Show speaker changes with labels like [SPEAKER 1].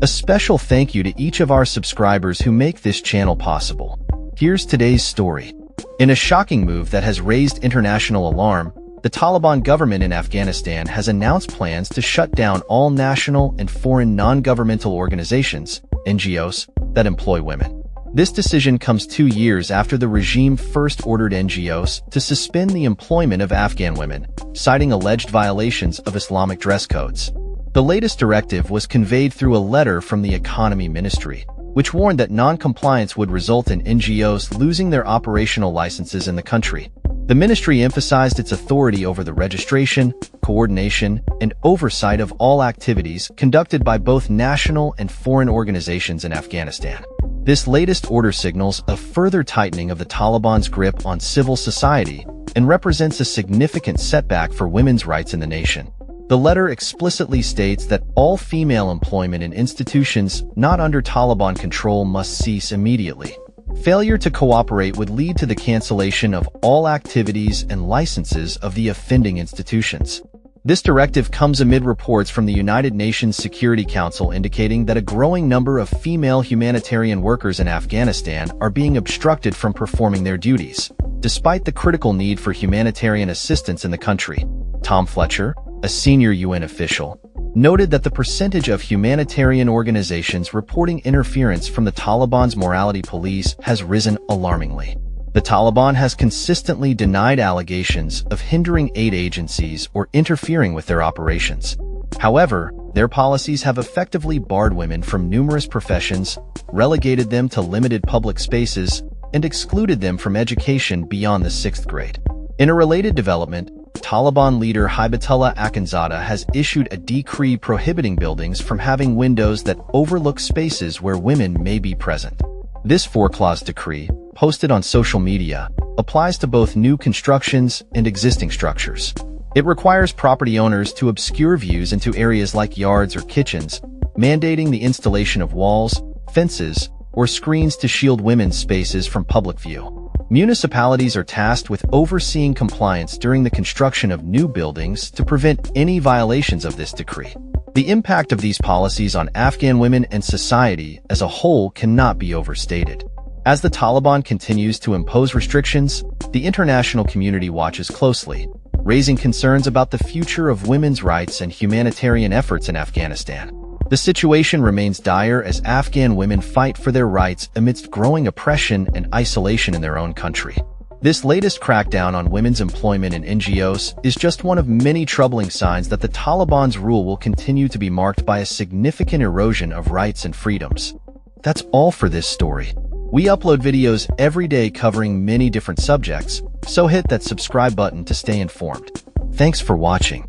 [SPEAKER 1] A special thank you to each of our subscribers who make this channel possible. Here's today's story. In a shocking move that has raised international alarm, the Taliban government in Afghanistan has announced plans to shut down all national and foreign non-governmental organizations, NGOs, that employ women. This decision comes 2 years after the regime first ordered NGOs to suspend the employment of Afghan women, citing alleged violations of Islamic dress codes. The latest directive was conveyed through a letter from the Economy Ministry, which warned that non-compliance would result in NGOs losing their operational licenses in the country. The ministry emphasized its authority over the registration, coordination, and oversight of all activities conducted by both national and foreign organizations in Afghanistan. This latest order signals a further tightening of the Taliban's grip on civil society and represents a significant setback for women's rights in the nation. The letter explicitly states that all female employment in institutions not under Taliban control must cease immediately. Failure to cooperate would lead to the cancellation of all activities and licenses of the offending institutions. This directive comes amid reports from the United Nations Security Council indicating that a growing number of female humanitarian workers in Afghanistan are being obstructed from performing their duties, despite the critical need for humanitarian assistance in the country. Tom Fletcher, a senior UN official, noted that the percentage of humanitarian organizations reporting interference from the Taliban's morality police has risen alarmingly. The Taliban has consistently denied allegations of hindering aid agencies or interfering with their operations. However, their policies have effectively barred women from numerous professions, relegated them to limited public spaces, and excluded them from education beyond the 6th grade. In a related development, Taliban leader Hibatullah Akhundzada has issued a decree prohibiting buildings from having windows that overlook spaces where women may be present. This 4-clause decree, posted on social media, applies to both new constructions and existing structures. It requires property owners to obscure views into areas like yards or kitchens, mandating the installation of walls, fences, or screens to shield women's spaces from public view. Municipalities are tasked with overseeing compliance during the construction of new buildings to prevent any violations of this decree. The impact of these policies on Afghan women and society as a whole cannot be overstated. As the Taliban continues to impose restrictions, the international community watches closely, raising concerns about the future of women's rights and humanitarian efforts in Afghanistan. The situation remains dire as Afghan women fight for their rights amidst growing oppression and isolation in their own country. This latest crackdown on women's employment in NGOs is just one of many troubling signs that the Taliban's rule will continue to be marked by a significant erosion of rights and freedoms. That's all for this story. We upload videos every day covering many different subjects, so hit that subscribe button to stay informed. Thanks for watching.